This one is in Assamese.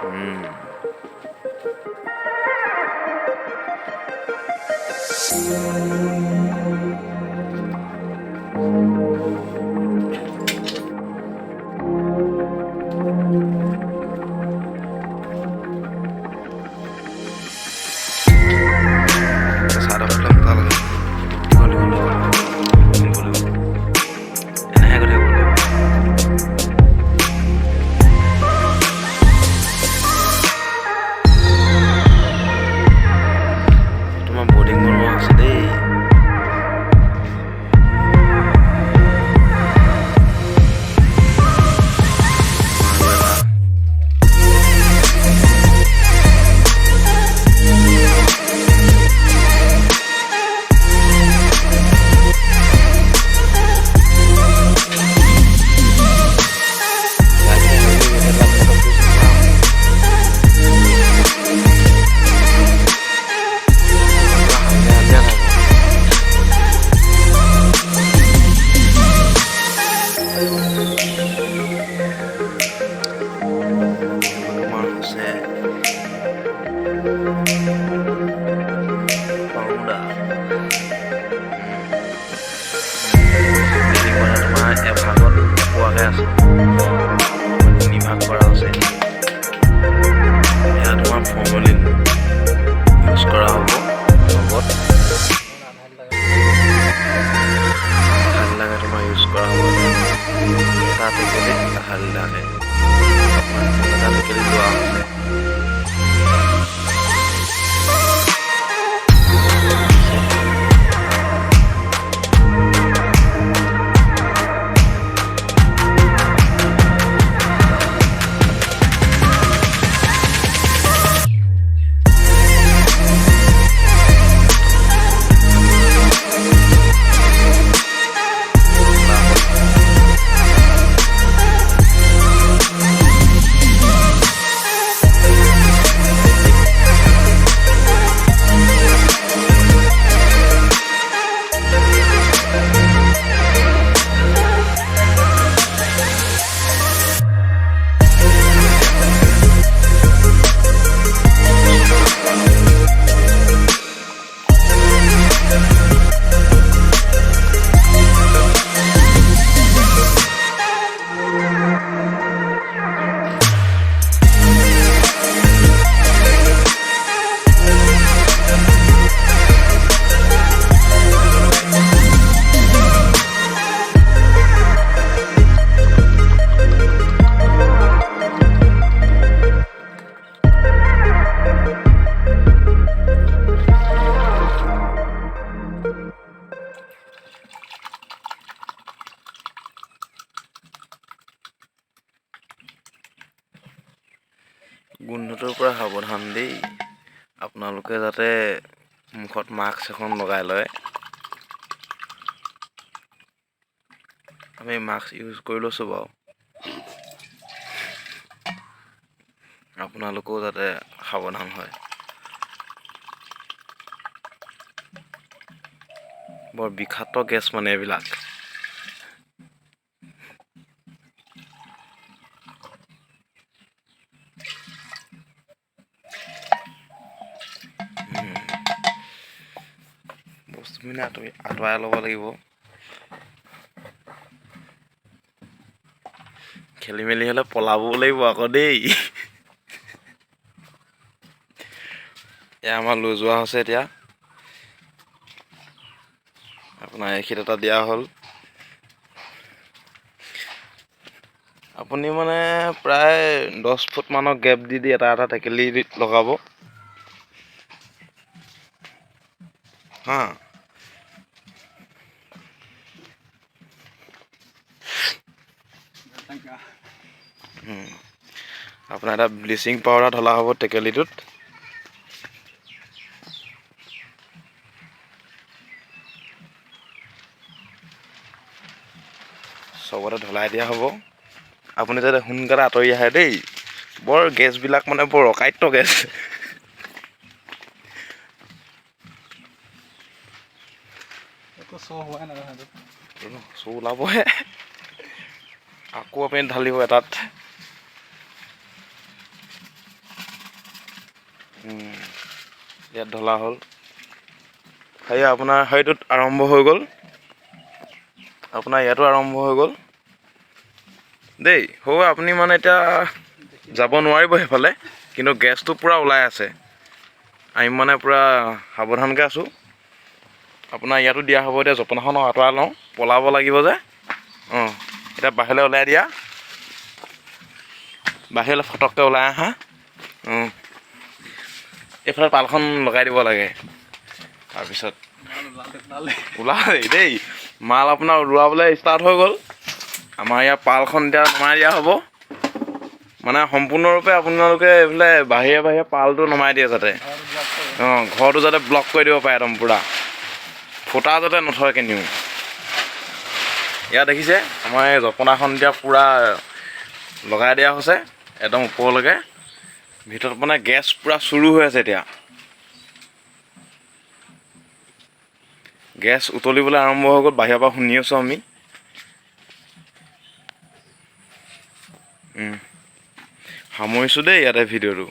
উম চাদৰ মেখেলা মজা লাগে। দীঘল দীঘল দীঘল পিন্ধিব লাগিব। এনেহে কৰি থাকিব লাগিব। তোমাৰ বৰ্ডিং বনোৱা আছে দেই। তোমাৰ হৈছে পাউডা। তোমাৰ এভাগত পোৱাকে আছে, তিনিভাগ কৰা আছে। এয়া তোমাৰ ফৰ্মলিন ইউজ কৰা হ'ব লগত। ভাল লাগে তোমাৰ ইউজ কৰা হ'ব। এটা টেকেলিত ভাল লাগে। এটা টেকেলি লোৱা হৈছে। গোন্ধটোৰ পৰা সাৱধান দেই। আপোনালোকে যাতে মুখত মাস্ক এখন লগাই লয়। আমি মাস্ক ইউজ কৰি লৈছোঁ বাৰু। আপোনালোকেও যাতে সাৱধান হয়। বৰ বিষাক্ত গেছ মানে এইবিলাক। বস্তুখিনি আঁতৰাই ল'ব লাগিব। খেলি মেলি হ'লে পলাবও লাগিব আকৌ দেই। এয়া আমাৰ লৈ যোৱা হৈছে এতিয়া। আপোনাৰ এখিত এটা দিয়া হ'ল। আপুনি মানে প্ৰায় 10 ফুট মানৰ গেপ দি এটা এটা টেকেলি লগাব। হা। আপোনাৰ এটা ব্লিচিং পাউডাৰ ঢলা হ'ব টেকেলিটোত। চবতে ঢলাই দিয়া হ'ব। আপুনি যাতে সোনকালে আঁতৰি আহে দেই। বৰ গেছবিলাক মানে বৰ অকাইত্য গেছ। চৌ ওলাবহে। আকৌ আপুনি ঢালিব এটাত। ইয়াত ঢলা হ'ল সেয়া আপোনাৰ সেইটোত আৰম্ভ হৈ গ'ল আপোনাৰ ইয়াতো আৰম্ভ হৈ গ'ল দেই হ'ব আপুনি মানে এতিয়া যাব নোৱাৰিব সেইফালে কিন্তু গেছটো পূৰা ওলাই আছে আমি মানে পূৰা সাৱধানকৈ আছোঁ আপোনাৰ ইয়াতো দিয়া হ'ব এতিয়া জপনাখন আঁতৰাই লওঁ পলাব লাগিব যে এতিয়া বাহিৰলৈ ওলাই দিয়া বাহিৰলৈ ফটককৈ ওলাই আহা এইফালে পালখন লগাই দিব লাগে তাৰপিছত ওলাই দেই মাল আপোনাৰ ওলোৱাবলৈ ষ্টাৰ্ট হৈ গ'ল আমাৰ ইয়াৰ পালখন এতিয়া নমাই দিয়া হ'ব মানে সম্পূৰ্ণৰূপে আপোনালোকে এইফালে বাহিৰে বাহিৰে পালটো নমাই দিয়ে যাতে ঘৰটো যাতে ব্লক কৰি দিব পাৰে একদম পূৰা ফুটা যাতে নথয় কেনিও ইয়াত দেখিছে আমাৰ এই জপনাখন এতিয়া পূৰা লগাই দিয়া হৈছে একদম ওপৰলৈকে ভিতৰত মানে গেছ পূৰা চুৰু হৈ আছে এতিয়া গেছ উতলিবলৈ আৰম্ভ হৈ গ'ল বাহিৰৰ পৰা শুনি আছোঁ আমি সামৰিছোঁ দেই ইয়াতে ভিডিঅ'টো